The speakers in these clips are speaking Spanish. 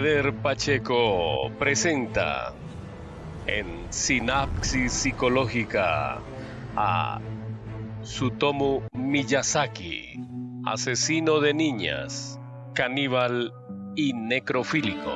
Eder Pacheco presenta en Sinapsis Psicológica a Tsutomu Miyazaki, asesino de niñas, caníbal y necrofílico.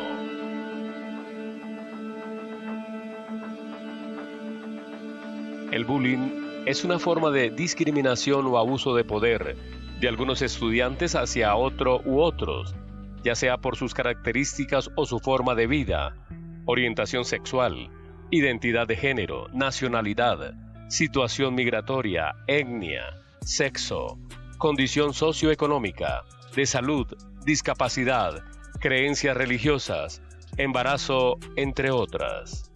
El bullying es una forma de discriminación o abuso de poder de algunos estudiantes hacia otro u otros, ya sea por sus características o su forma de vida, orientación sexual, identidad de género, nacionalidad, situación migratoria, etnia, sexo, condición socioeconómica, de salud, discapacidad, creencias religiosas, embarazo, entre otras.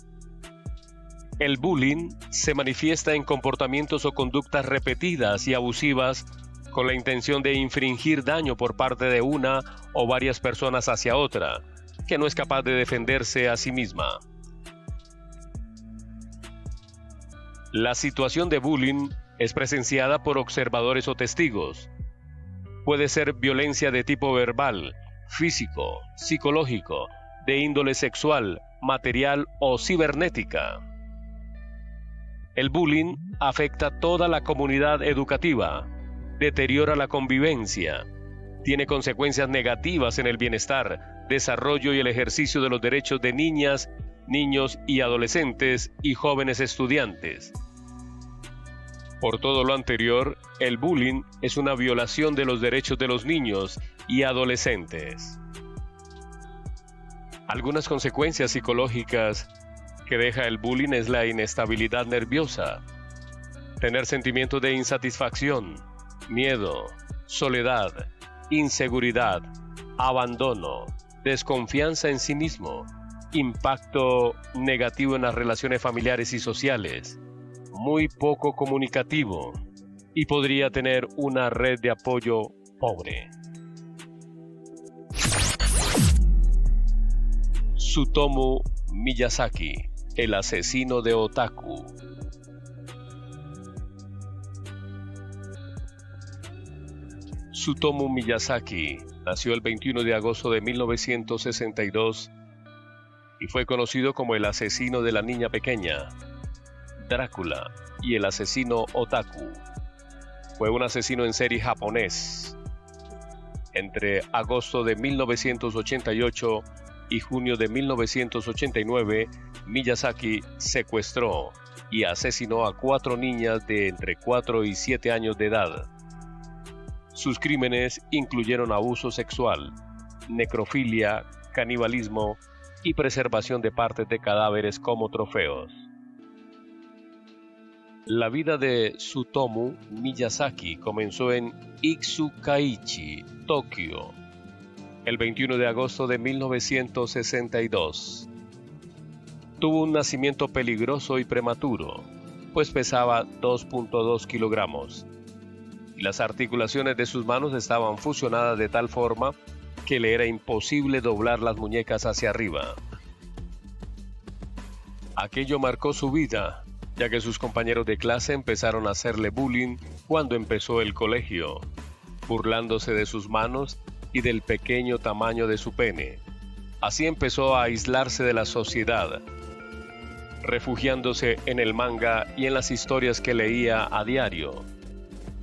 El bullying se manifiesta en comportamientos o conductas repetidas y abusivas con la intención de infringir daño por parte de una o varias personas hacia otra, que no es capaz de defenderse a sí misma. La situación de bullying es presenciada por observadores o testigos. Puede ser violencia de tipo verbal, físico, psicológico, de índole sexual, material o cibernética. El bullying afecta a toda la comunidad educativa, deteriora la convivencia, tiene consecuencias negativas en el bienestar, desarrollo y el ejercicio de los derechos de niñas, niños y adolescentes y jóvenes estudiantes. Por todo lo anterior, el bullying es una violación de los derechos de los niños y adolescentes. Algunas consecuencias psicológicas que deja el bullying es la inestabilidad nerviosa, tener sentimientos de insatisfacción, miedo, soledad, inseguridad, abandono, desconfianza en sí mismo, impacto negativo en las relaciones familiares y sociales, muy poco comunicativo y podría tener una red de apoyo pobre. Tsutomu Miyazaki, el asesino de otaku. Tsutomu Miyazaki nació el 21 de agosto de 1962 y fue conocido como el asesino de la niña pequeña, Drácula y el asesino otaku. Fue un asesino en serie japonés. Entre agosto de 1988 y junio de 1989, Miyazaki secuestró y asesinó a 4 niñas de entre 4 y 7 años de edad. Sus crímenes incluyeron abuso sexual, necrofilia, canibalismo y preservación de partes de cadáveres como trofeos. La vida de Tsutomu Miyazaki comenzó en Itsukaichi, Tokio, el 21 de agosto de 1962. Tuvo un nacimiento peligroso y prematuro, pues pesaba 2.2 kilogramos. Y las articulaciones de sus manos estaban fusionadas de tal forma que le era imposible doblar las muñecas hacia arriba. Aquello marcó su vida, ya que sus compañeros de clase empezaron a hacerle bullying cuando empezó el colegio, burlándose de sus manos y del pequeño tamaño de su pene. Así empezó a aislarse de la sociedad, refugiándose en el manga y en las historias que leía a diario.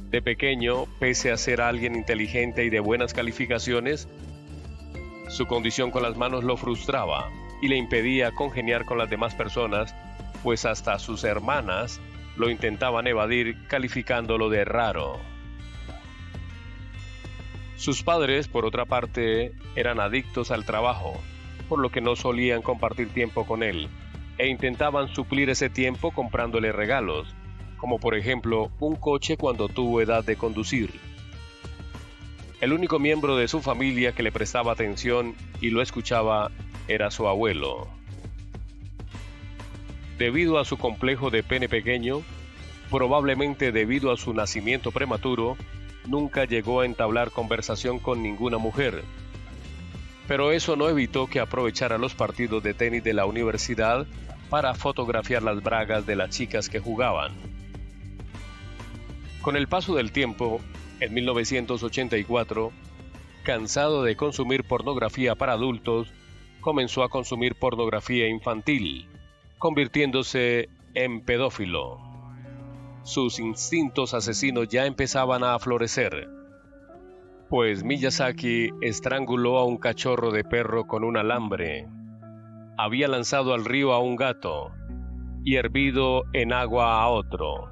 De pequeño, pese a ser alguien inteligente y de buenas calificaciones, su condición con las manos lo frustraba y le impedía congeniar con las demás personas, pues hasta sus hermanas lo intentaban evadir calificándolo de raro. Sus padres, por otra parte, eran adictos al trabajo, por lo que no solían compartir tiempo con él, e intentaban suplir ese tiempo comprándole regalos, como por ejemplo un coche cuando tuvo edad de conducir. El único miembro de su familia que le prestaba atención y lo escuchaba era su abuelo. Debido a su complejo de pene pequeño, probablemente debido a su nacimiento prematuro, nunca llegó a entablar conversación con ninguna mujer. Pero eso no evitó que aprovechara los partidos de tenis de la universidad para fotografiar las bragas de las chicas que jugaban. Con el paso del tiempo, en 1984, cansado de consumir pornografía para adultos, comenzó a consumir pornografía infantil, convirtiéndose en pedófilo. Sus instintos asesinos ya empezaban a florecer, pues Miyazaki estranguló a un cachorro de perro con un alambre, había lanzado al río a un gato y hervido en agua a otro.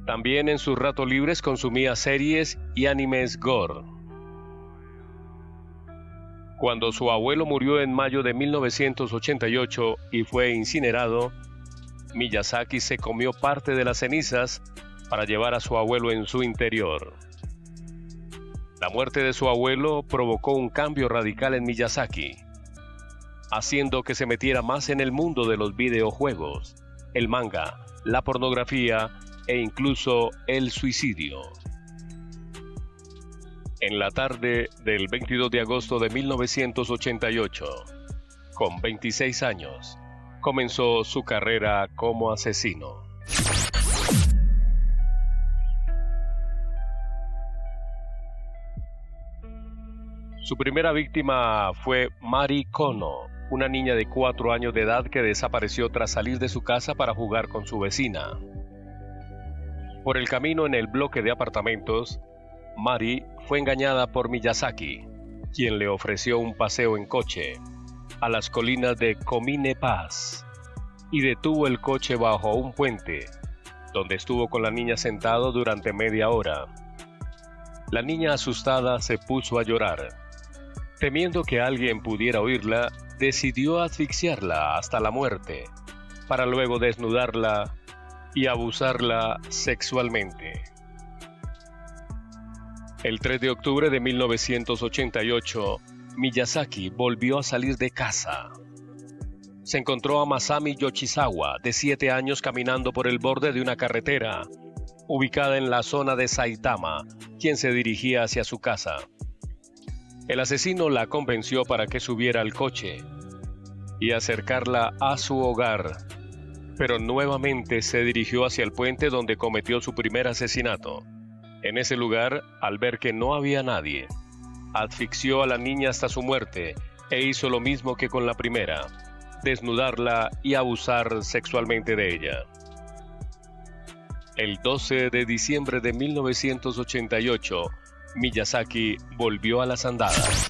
También en sus ratos libres consumía series y animes gore. Cuando su abuelo murió en mayo de 1988 y fue incinerado, Miyazaki se comió parte de las cenizas para llevar a su abuelo en su interior. La muerte de su abuelo provocó un cambio radical en Miyazaki, haciendo que se metiera más en el mundo de los videojuegos, el manga, la pornografía e incluso el suicidio. En la tarde del 22 de agosto de 1988, con 26 años, comenzó su carrera como asesino. Su primera víctima fue Mari Kono, una niña de 4 años de edad que desapareció tras salir de su casa para jugar con su vecina. Por el camino en el bloque de apartamentos, Mari fue engañada por Miyazaki, quien le ofreció un paseo en coche a las colinas de Komine Pass y detuvo el coche bajo un puente, donde estuvo con la niña sentado durante media hora. La niña asustada se puso a llorar. Temiendo que alguien pudiera oírla, decidió asfixiarla hasta la muerte, para luego desnudarla y abusarla sexualmente. El 3 de octubre de 1988, Miyazaki volvió a salir de casa. Se encontró a Masami Yoshizawa, de 7 años, caminando por el borde de una carretera, ubicada en la zona de Saitama, quien se dirigía hacia su casa. El asesino la convenció para que subiera al coche y acercarla a su hogar, pero nuevamente se dirigió hacia el puente donde cometió su primer asesinato. En ese lugar, al ver que no había nadie, asfixió a la niña hasta su muerte e hizo lo mismo que con la primera, desnudarla y abusar sexualmente de ella. El 12 de diciembre de 1988, Miyazaki volvió a las andadas.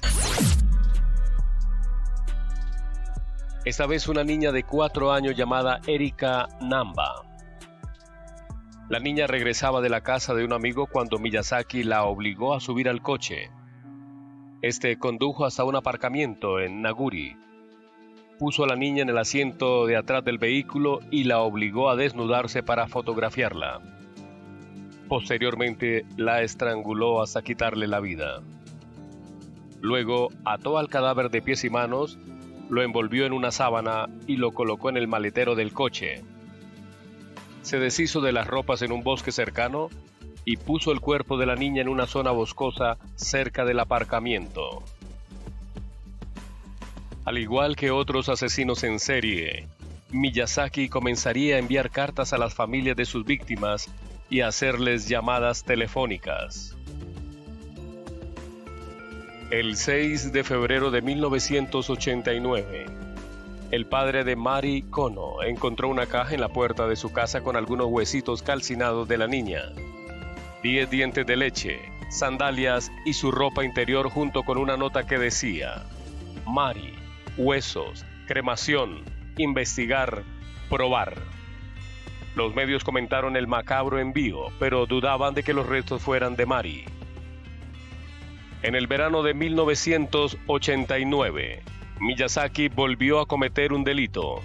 Esta vez una niña de 4 años llamada Erika Namba. La niña regresaba de la casa de un amigo cuando Miyazaki la obligó a subir al coche. Este condujo hasta un aparcamiento en Naguri. Puso a la niña en el asiento de atrás del vehículo y la obligó a desnudarse para fotografiarla. Posteriormente la estranguló hasta quitarle la vida. Luego ató al cadáver de pies y manos, lo envolvió en una sábana y lo colocó en el maletero del coche. Se deshizo de las ropas en un bosque cercano y puso el cuerpo de la niña en una zona boscosa cerca del aparcamiento. Al igual que otros asesinos en serie, Miyazaki comenzaría a enviar cartas a las familias de sus víctimas y a hacerles llamadas telefónicas. El 6 de febrero de 1989, el padre de Mari Kono encontró una caja en la puerta de su casa con algunos huesitos calcinados de la niña, 10 dientes de leche, sandalias y su ropa interior, junto con una nota que decía: Mari, huesos, cremación, investigar, probar. Los medios comentaron el macabro envío, pero dudaban de que los restos fueran de Mari. En el verano de 1989, Miyazaki volvió a cometer un delito.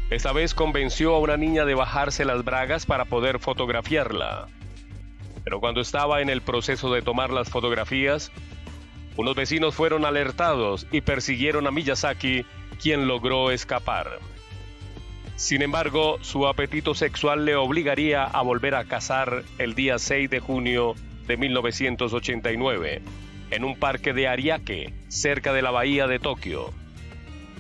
Esta vez convenció a una niña de bajarse las bragas para poder fotografiarla. Pero cuando estaba en el proceso de tomar las fotografías, unos vecinos fueron alertados y persiguieron a Miyazaki, quien logró escapar. Sin embargo, su apetito sexual le obligaría a volver a cazar el día 6 de junio de 1989, en un parque de Ariake, cerca de la bahía de Tokio.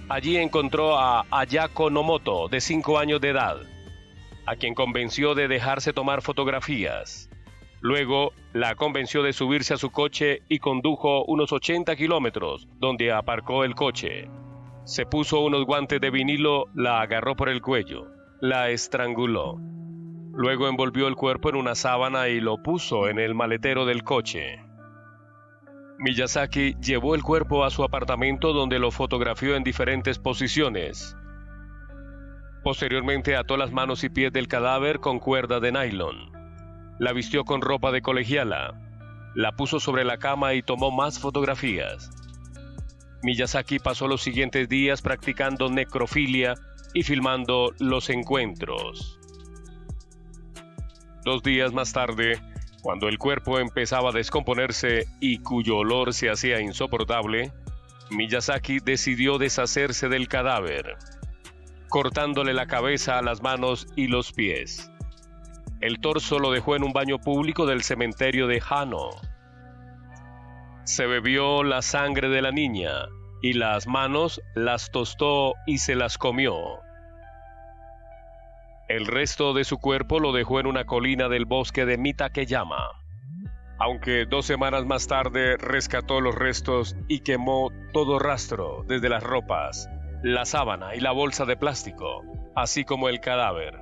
Allí encontró a Ayako Nomoto, de 5 años de edad, a quien convenció de dejarse tomar fotografías. Luego, la convenció de subirse a su coche y condujo unos 80 kilómetros, donde aparcó el coche. Se puso unos guantes de vinilo, la agarró por el cuello, la estranguló. Luego envolvió el cuerpo en una sábana y lo puso en el maletero del coche. Miyazaki llevó el cuerpo a su apartamento donde lo fotografió en diferentes posiciones. Posteriormente ató las manos y pies del cadáver con cuerda de nylon. La vistió con ropa de colegiala. La puso sobre la cama y tomó más fotografías. Miyazaki pasó los siguientes días practicando necrofilia y filmando los encuentros. 2 días más tarde, cuando el cuerpo empezaba a descomponerse y cuyo olor se hacía insoportable, Miyazaki decidió deshacerse del cadáver, cortándole la cabeza, las manos y los pies. El torso lo dejó en un baño público del cementerio de Hano. Se bebió la sangre de la niña y las manos las tostó y se las comió. El resto de su cuerpo lo dejó en una colina del bosque de Mitakeyama. Aunque 2 semanas más tarde rescató los restos y quemó todo rastro, desde las ropas, la sábana y la bolsa de plástico, así como el cadáver.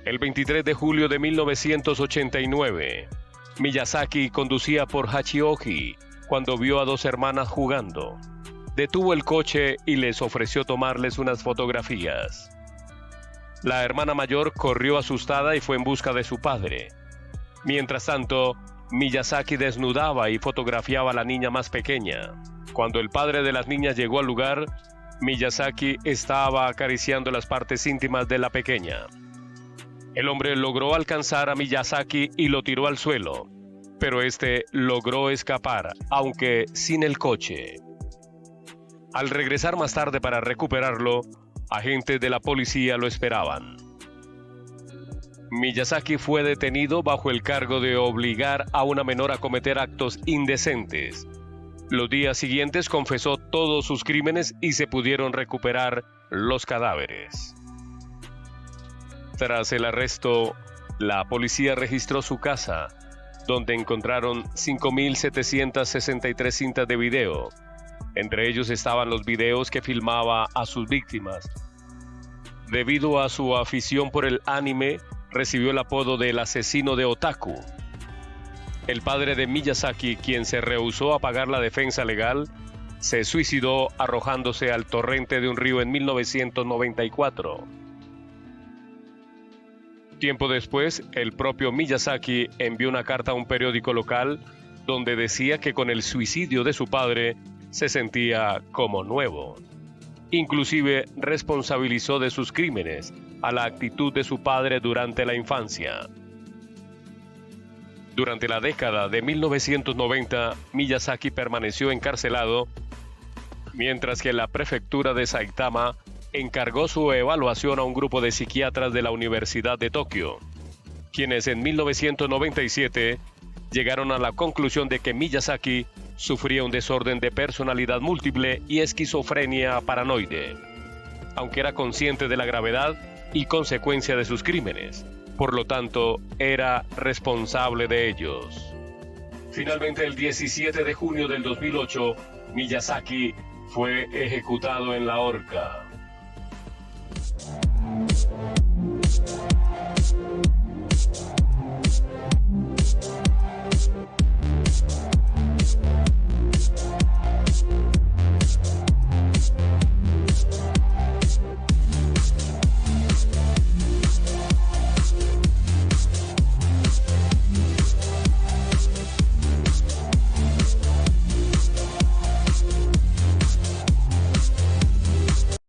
El 23 de julio de 1989, Miyazaki conducía por Hachioji cuando vio a 2 hermanas jugando. Detuvo el coche y les ofreció tomarles unas fotografías. La hermana mayor corrió asustada y fue en busca de su padre. Mientras tanto, Miyazaki desnudaba y fotografiaba a la niña más pequeña. Cuando el padre de las niñas llegó al lugar, Miyazaki estaba acariciando las partes íntimas de la pequeña. El hombre logró alcanzar a Miyazaki y lo tiró al suelo, pero este logró escapar, aunque sin el coche. Al regresar más tarde para recuperarlo, agentes de la policía lo esperaban. Miyazaki fue detenido bajo el cargo de obligar a una menor a cometer actos indecentes. Los días siguientes confesó todos sus crímenes y se pudieron recuperar los cadáveres. Tras el arresto, la policía registró su casa, donde encontraron 5.763 cintas de video. Entre ellos estaban los videos que filmaba a sus víctimas. Debido a su afición por el anime, recibió el apodo del asesino de otaku. El padre de Miyazaki, quien se rehusó a pagar la defensa legal, se suicidó arrojándose al torrente de un río en 1994. Tiempo después, el propio Miyazaki envió una carta a un periódico local donde decía que con el suicidio de su padre se sentía como nuevo. Inclusive responsabilizó de sus crímenes a la actitud de su padre durante la infancia. Durante la década de 1990, Miyazaki permaneció encarcelado, mientras que la prefectura de Saitama encargó su evaluación a un grupo de psiquiatras de la Universidad de Tokio, quienes en 1997 llegaron a la conclusión de que Miyazaki sufría un desorden de personalidad múltiple y esquizofrenia paranoide, aunque era consciente de la gravedad y consecuencia de sus crímenes, por lo tanto, era responsable de ellos. Finalmente, el 17 de junio del 2008, Miyazaki fue ejecutado en la horca.